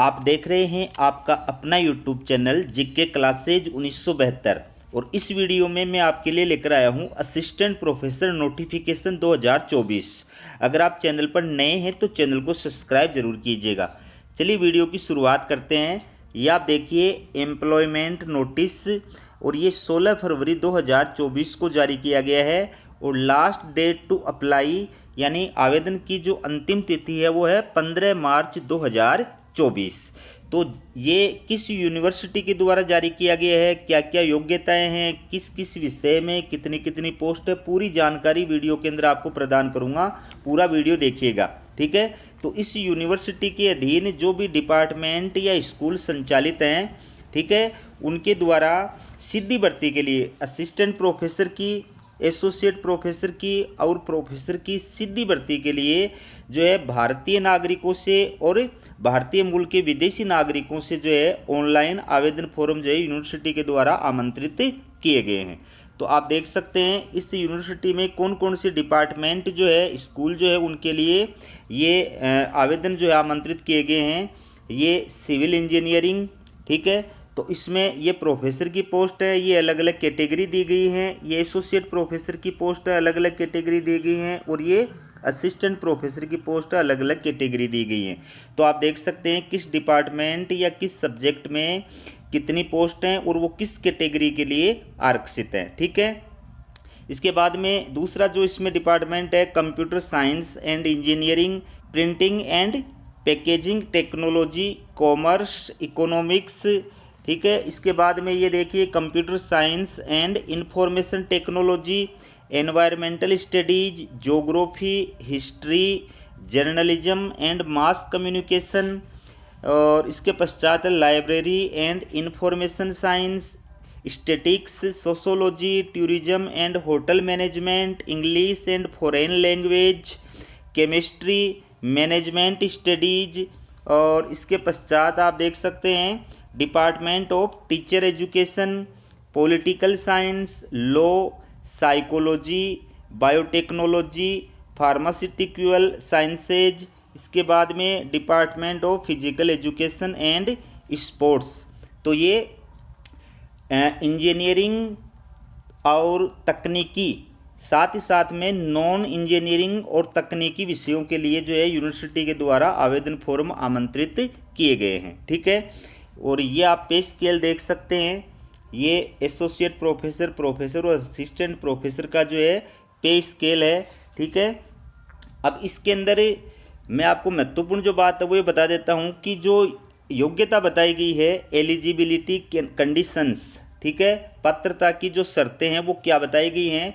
आप देख रहे हैं आपका अपना यूट्यूब चैनल जीके क्लासेज 1972 और इस वीडियो में मैं आपके लिए लेकर आया हूं असिस्टेंट प्रोफेसर नोटिफिकेशन 2024। अगर आप चैनल पर नए हैं तो चैनल को सब्सक्राइब जरूर कीजिएगा। चलिए वीडियो की शुरुआत करते हैं। ये आप देखिए एम्प्लॉयमेंट नोटिस और ये 16 फरवरी 2024 को जारी किया गया है और लास्ट डेट टू अप्लाई यानी आवेदन की जो अंतिम तिथि है वो है 15 मार्च 2024। तो ये किस यूनिवर्सिटी के द्वारा जारी किया गया है, क्या क्या योग्यताएं हैं, किस किस विषय में कितनी कितनी पोस्ट है, पूरी जानकारी वीडियो के अंदर आपको प्रदान करूंगा। पूरा वीडियो देखिएगा, ठीक है। तो इस यूनिवर्सिटी के अधीन जो भी डिपार्टमेंट या स्कूल संचालित हैं, ठीक है, उनके द्वारा सीधी भर्ती के लिए असिस्टेंट प्रोफेसर की, एसोसिएट प्रोफेसर की और प्रोफेसर की सीधी भर्ती के लिए जो है भारतीय नागरिकों से और भारतीय मूल के विदेशी नागरिकों से जो है ऑनलाइन आवेदन फॉर्म जो है यूनिवर्सिटी के द्वारा आमंत्रित किए गए हैं। तो आप देख सकते हैं इस यूनिवर्सिटी में कौन कौन से डिपार्टमेंट जो है, स्कूल जो है, उनके लिए ये आवेदन जो है आमंत्रित किए गए हैं। ये सिविल इंजीनियरिंग, ठीक है, तो इसमें ये प्रोफेसर की पोस्ट है, ये अलग अलग कैटेगरी दी गई हैं। ये एसोसिएट प्रोफेसर की पोस्ट है, अलग अलग कैटेगरी दी गई हैं, और ये असिस्टेंट प्रोफेसर की पोस्ट है, अलग अलग कैटेगरी दी गई हैं। तो आप देख सकते हैं किस डिपार्टमेंट या किस सब्जेक्ट में कितनी पोस्ट हैं और वो किस कैटेगरी के लिए आरक्षित हैं, ठीक है। इसके बाद में दूसरा जो इसमें डिपार्टमेंट है computer science and engineering, printing and packaging technology, commerce, economics, ठीक है। इसके बाद में ये देखिए computer science and information technology, environmental studies, geography, history, journalism and mass communication, और इसके पश्चात library and information science, statics, sociology, tourism and hotel management, English and foreign language, chemistry, management studies, और इसके पश्चात आप देख सकते हैं department of teacher education, political science, law, psychology, biotechnology, pharmaceutical sciences. इसके बाद में department of physical education and sports. तो ये इंजीनियरिंग और तकनीकी, साथ ही साथ में नॉन इंजीनियरिंग और तकनीकी विषयों के लिए जो है यूनिवर्सिटी के द्वारा आवेदन फॉर्म आमंत्रित किए गए हैं, ठीक है। और ये आप पे स्केल देख सकते हैं, ये एसोसिएट प्रोफेसर, प्रोफेसर और असिस्टेंट प्रोफेसर का जो है पे स्केल है, ठीक है। अब इसके अंदर मैं आपको महत्वपूर्ण जो बात है वो ये बता देता हूँ कि जो योग्यता बताई गई है, एलिजिबिलिटी कंडीशंस, ठीक है, पात्रता की जो शर्तें हैं वो क्या बताई गई हैं।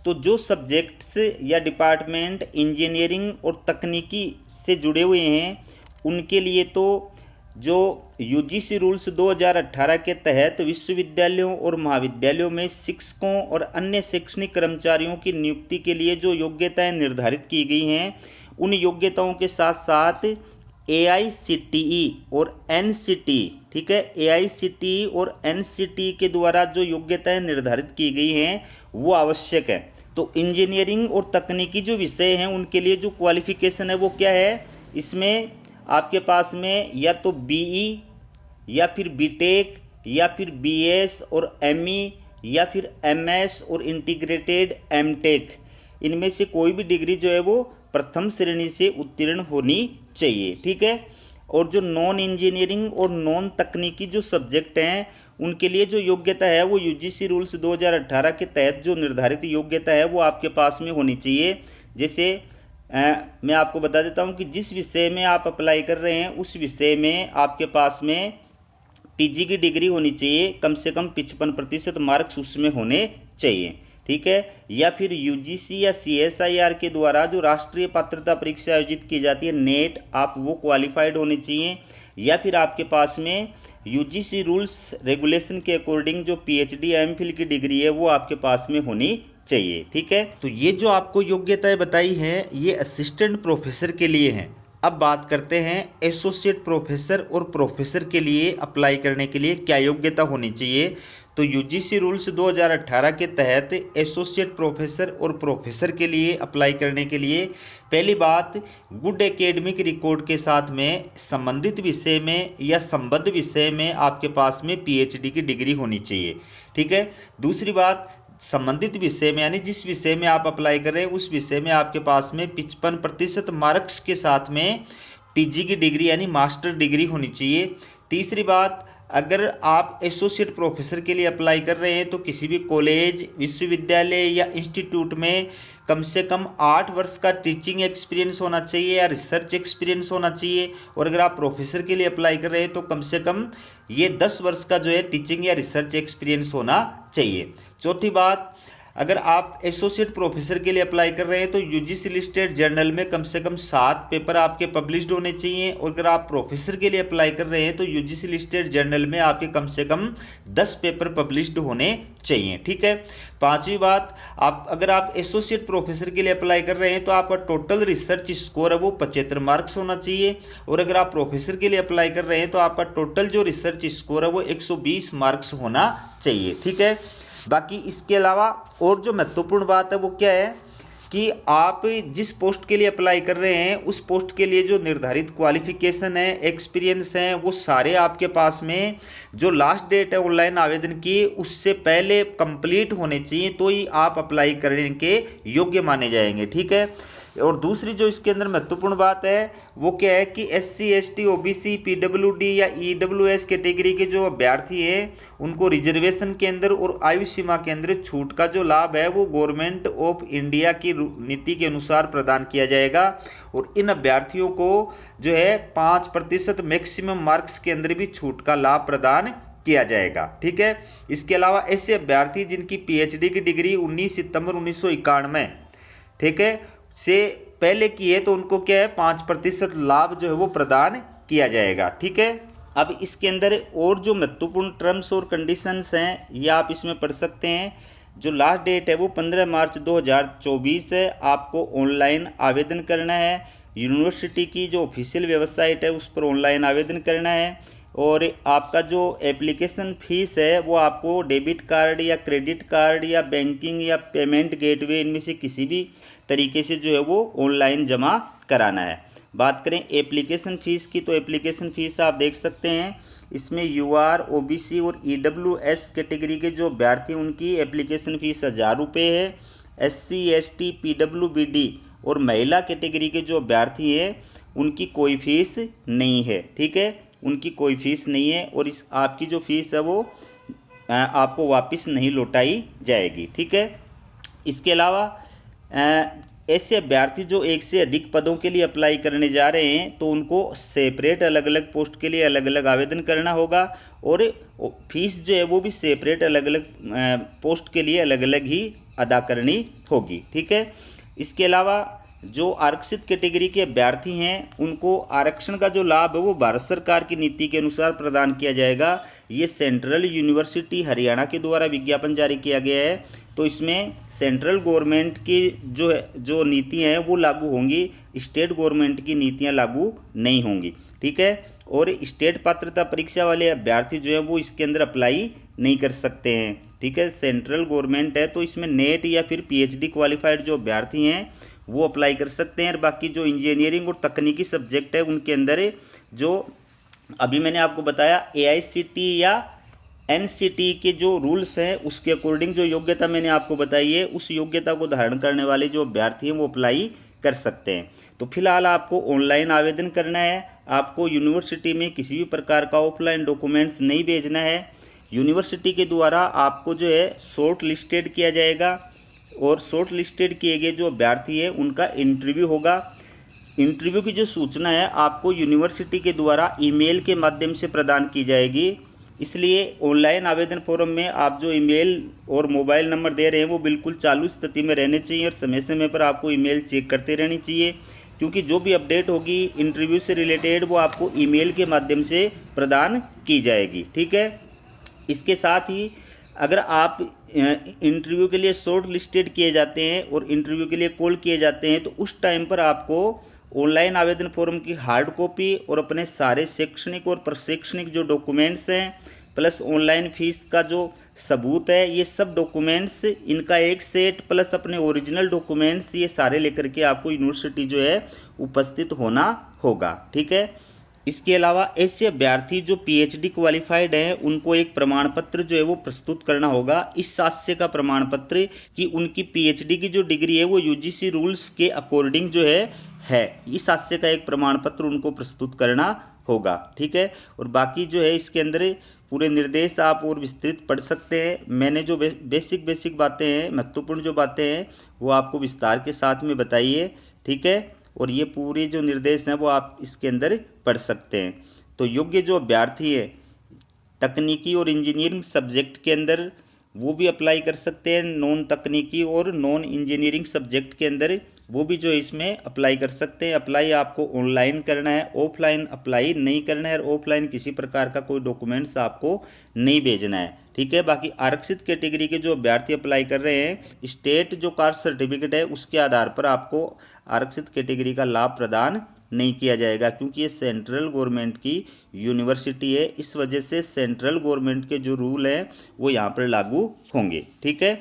तो जो सब्जेक्ट्स या डिपार्टमेंट इंजीनियरिंग और तकनीकी से जुड़े हुए हैं उनके लिए तो जो यूजीसी रूल्स 2018 के तहत विश्वविद्यालयों और महाविद्यालयों में शिक्षकों और अन्य शैक्षणिक कर्मचारियों की नियुक्ति के लिए जो योग्यताएं निर्धारित की गई हैं, उन योग्यताओं के साथ साथ AICTE और NCT, ठीक है, AICTE और NCT के द्वारा जो योग्यताएं निर्धारित की गई हैं वो आवश्यक है। तो इंजीनियरिंग और तकनीकी जो विषय हैं उनके लिए जो क्वालिफिकेशन है वो क्या है, इसमें आपके पास में या तो BE या फिर BTech या फिर BS और ME या फिर MS और इंटीग्रेटेड MTech, इनमें से कोई भी डिग्री जो है वो प्रथम श्रेणी से उत्तीर्ण होनी चाहिए, ठीक है। और जो नॉन इंजीनियरिंग और नॉन तकनीकी जो सब्जेक्ट हैं उनके लिए जो योग्यता है वो यूजीसी रूल्स 2018 के तहत जो निर्धारित योग्यता है वो आपके पास में होनी चाहिए। जैसे मैं आपको बता देता हूँ कि जिस विषय में आप अप्लाई कर रहे हैं उस विषय में आपके पास में PG की डिग्री होनी चाहिए, कम से कम 55% मार्क्स उसमें होने चाहिए, ठीक है। या फिर यूजीसी या CSIR के द्वारा जो राष्ट्रीय पात्रता परीक्षा आयोजित की जाती है नेट, आप वो क्वालिफाइड होने चाहिए। या फिर आपके पास में यूजीसी रूल्स रेगुलेशन के अकॉर्डिंग जो PhD MPhil की डिग्री है वो आपके पास में होनी चाहिए, ठीक है। तो ये जो आपको योग्यताएं बताई हैं ये असिस्टेंट प्रोफेसर के लिए हैं। अब बात करते हैं एसोसिएट प्रोफेसर और प्रोफेसर के लिए अप्लाई करने के लिए क्या योग्यता होनी चाहिए। तो यूजीसी रूल्स 2018 के तहत एसोसिएट प्रोफेसर और प्रोफेसर के लिए अप्लाई करने के लिए पहली बात, गुड एकेडमिक रिकॉर्ड के साथ में संबंधित विषय में या संबद्ध विषय में आपके पास में पीएचडी की डिग्री होनी चाहिए। ठीक है। दूसरी बात, संबंधित विषय में यानी जिस विषय में आप अप्लाई कर रहे हैं उस विषय में आपके पास में 55% मार्क्स के साथ में पीजी की डिग्री यानी मास्टर डिग्री होनी चाहिए। तीसरी बात, अगर आप एसोसिएट प्रोफेसर के लिए अप्लाई कर रहे हैं तो किसी भी कॉलेज, विश्वविद्यालय या इंस्टीट्यूट में कम से कम 8 वर्ष का टीचिंग एक्सपीरियंस होना चाहिए या रिसर्च एक्सपीरियंस होना चाहिए। और अगर आप प्रोफेसर के लिए अप्लाई कर रहे हैं तो कम से कम ये 10 वर्ष का जो है टीचिंग या रिसर्च एक्सपीरियंस होना चाहिए। चौथी बात, अगर आप एसोसिएट प्रोफेसर के लिए अप्लाई कर रहे हैं तो यूजीसी लिस्टेड जर्नल में कम से कम 7 पेपर आपके पब्लिश्ड होने चाहिए। और अगर आप प्रोफेसर के लिए अप्लाई कर रहे हैं तो यूजीसी लिस्टेड जर्नल में आपके कम से कम 10 पेपर पब्लिश्ड होने चाहिए। ठीक है। पांचवी बात, अगर आप एसोसिएट प्रोफेसर के लिए अप्लाई कर रहे हैं तो आपका टोटल रिसर्च स्कोर है वो 75 मार्क्स होना चाहिए। और अगर आप प्रोफेसर के लिए अप्लाई कर रहे हैं तो आपका टोटल जो रिसर्च स्कोर है वो 120 मार्क्स होना चाहिए। ठीक है। बाकी इसके अलावा और जो महत्वपूर्ण बात है वो क्या है कि आप जिस पोस्ट के लिए अप्लाई कर रहे हैं उस पोस्ट के लिए जो निर्धारित क्वालिफिकेशन है, एक्सपीरियंस है, वो सारे आपके पास में जो लास्ट डेट है ऑनलाइन आवेदन की उससे पहले कंप्लीट होने चाहिए, तो ही आप अप्लाई करने के योग्य माने जाएंगे। ठीक है। और दूसरी जो इसके अंदर महत्वपूर्ण बात है वो क्या है कि SC ST OBC PWD या EWS कैटेगरी के जो अभ्यर्थी हैं उनको रिजर्वेशन के अंदर और आयु सीमा के अंदर छूट का जो लाभ है वो गवर्नमेंट ऑफ इंडिया की नीति के अनुसार प्रदान किया जाएगा। और इन अभ्यर्थियों को जो है 5% मैक्सिमम मार्क्स के अंदर भी छूट का लाभ प्रदान किया जाएगा। ठीक है। इसके अलावा ऐसे अभ्यर्थी जिनकी PhD की डिग्री 19 सितंबर 1991 ठीक है से पहले की है तो उनको क्या है 5% लाभ जो है वो प्रदान किया जाएगा। ठीक है। अब इसके अंदर और जो महत्वपूर्ण टर्म्स और कंडीशंस हैं ये आप इसमें पढ़ सकते हैं। जो लास्ट डेट है वो 15 मार्च 2024 है। आपको ऑनलाइन आवेदन करना है। यूनिवर्सिटी की जो ऑफिशियल वेबसाइट है उस पर ऑनलाइन आवेदन करना है। और आपका जो एप्लीकेशन फ़ीस है वो आपको डेबिट कार्ड या क्रेडिट कार्ड या बैंकिंग या पेमेंट गेटवे इनमें से किसी भी तरीके से जो है वो ऑनलाइन जमा कराना है। बात करें एप्लीकेशन फ़ीस की तो एप्लीकेशन फ़ीस आप देख सकते हैं इसमें UR OBC और EWS कैटेगरी के जो अभ्यर्थी उनकी एप्लीकेशन फ़ीस 1000 रुपये है। SC ST PWBD और महिला कैटेगरी के जो अभ्यर्थी हैं उनकी कोई फ़ीस नहीं है। ठीक है। उनकी कोई फ़ीस नहीं है और इस आपकी जो फ़ीस है वो आपको वापस नहीं लौटाई जाएगी। ठीक है। इसके अलावा ऐसे अभ्यर्थी जो एक से अधिक पदों के लिए अप्लाई करने जा रहे हैं तो उनको सेपरेट अलग अलग पोस्ट के लिए अलग अलग आवेदन करना होगा और फीस जो है वो भी सेपरेट अलग अलग पोस्ट के लिए अलग अलग ही अदा करनी होगी। ठीक है। इसके अलावा जो आरक्षित कैटेगरी के अभ्यर्थी हैं उनको आरक्षण का जो लाभ है वो भारत सरकार की नीति के अनुसार प्रदान किया जाएगा। ये सेंट्रल यूनिवर्सिटी हरियाणा के द्वारा विज्ञापन जारी किया गया है। तो इसमें सेंट्रल गवर्नमेंट की जो नीतियाँ हैं वो लागू होंगी, स्टेट गवर्नमेंट की नीतियाँ लागू नहीं होंगी। ठीक है। और स्टेट पात्रता परीक्षा वाले अभ्यर्थी जो हैं वो इसके अंदर अप्लाई नहीं कर सकते हैं। ठीक है। सेंट्रल गवर्नमेंट है तो इसमें नेट या फिर PhD क्वालिफाइड जो अभ्यर्थी हैं वो अप्लाई कर सकते हैं। और बाकी जो इंजीनियरिंग और तकनीकी सब्जेक्ट है उनके अंदर जो अभी मैंने आपको बताया AICTE या NCTE के जो रूल्स हैं उसके अकॉर्डिंग जो योग्यता मैंने आपको बताई है उस योग्यता को धारण करने वाले जो अभ्यर्थी हैं वो अप्लाई कर सकते हैं। तो फिलहाल आपको ऑनलाइन आवेदन करना है। आपको यूनिवर्सिटी में किसी भी प्रकार का ऑफलाइन डॉक्यूमेंट्स नहीं भेजना है। यूनिवर्सिटी के द्वारा आपको जो है शॉर्ट लिस्टेड किया जाएगा और शॉर्ट लिस्टेड किए गए जो अभ्यर्थी हैं उनका इंटरव्यू होगा। इंटरव्यू की जो सूचना है आपको यूनिवर्सिटी के द्वारा ईमेल के माध्यम से प्रदान की जाएगी। इसलिए ऑनलाइन आवेदन फॉर्म में आप जो ईमेल और मोबाइल नंबर दे रहे हैं वो बिल्कुल चालू स्थिति में रहने चाहिए और समय समय पर आपको ईमेल चेक करते रहनी चाहिए, क्योंकि जो भी अपडेट होगी इंटरव्यू से रिलेटेड वो आपको ईमेल के माध्यम से प्रदान की जाएगी। ठीक है। इसके साथ ही अगर आप इंटरव्यू के लिए शॉर्ट लिस्टेड किए जाते हैं और इंटरव्यू के लिए कॉल किए जाते हैं तो उस टाइम पर आपको ऑनलाइन आवेदन फॉर्म की हार्ड कॉपी और अपने सारे शैक्षणिक और प्रशैक्षणिक जो डॉक्यूमेंट्स हैं, प्लस ऑनलाइन फीस का जो सबूत है, ये सब डॉक्यूमेंट्स इनका एक सेट प्लस अपने ओरिजिनल डॉक्यूमेंट्स, ये सारे लेकर के आपको यूनिवर्सिटी जो है उपस्थित होना होगा। ठीक है। इसके अलावा ऐसे अभ्यर्थी जो पीएचडी क्वालिफाइड हैं उनको एक प्रमाण पत्र जो है वो प्रस्तुत करना होगा, इस साक्ष्य का प्रमाण पत्र कि उनकी पीएचडी की जो डिग्री है वो यूजीसी रूल्स के अकॉर्डिंग जो है इस साक्ष्य का एक प्रमाण पत्र उनको प्रस्तुत करना होगा। ठीक है। और बाकी जो है इसके अंदर पूरे निर्देश आप और विस्तृत पढ़ सकते हैं। मैंने जो बेसिक बातें हैं, महत्वपूर्ण जो बातें हैं वो आपको विस्तार के साथ में बताइए। ठीक है। और ये पूरे जो निर्देश हैं वो आप इसके अंदर पढ़ सकते हैं। तो योग्य जो अभ्यर्थी है तकनीकी और इंजीनियरिंग सब्जेक्ट के अंदर वो भी अप्लाई कर सकते हैं, नॉन तकनीकी और नॉन इंजीनियरिंग सब्जेक्ट के अंदर वो भी जो इसमें अप्लाई कर सकते हैं। अप्लाई आपको ऑनलाइन करना है, ऑफलाइन अप्लाई नहीं करना है, और ऑफलाइन किसी प्रकार का कोई डॉक्यूमेंट्स आपको नहीं भेजना है। ठीक है। बाकी आरक्षित कैटेगरी के जो अभ्यर्थी अप्लाई कर रहे हैं, स्टेट जो कास्ट सर्टिफिकेट है उसके आधार पर आपको आरक्षित कैटेगरी का लाभ प्रदान नहीं किया जाएगा, क्योंकि ये सेंट्रल गवर्नमेंट की यूनिवर्सिटी है। इस वजह से सेंट्रल गवर्नमेंट के जो रूल हैं वो यहाँ पर लागू होंगे। ठीक है।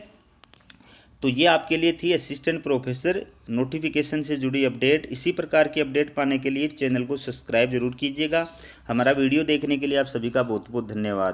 तो ये आपके लिए थी असिस्टेंट प्रोफेसर नोटिफिकेशन से जुड़ी अपडेट। इसी प्रकार की अपडेट पाने के लिए चैनल को सब्सक्राइब जरूर कीजिएगा। हमारा वीडियो देखने के लिए आप सभी का बहुत बहुत धन्यवाद।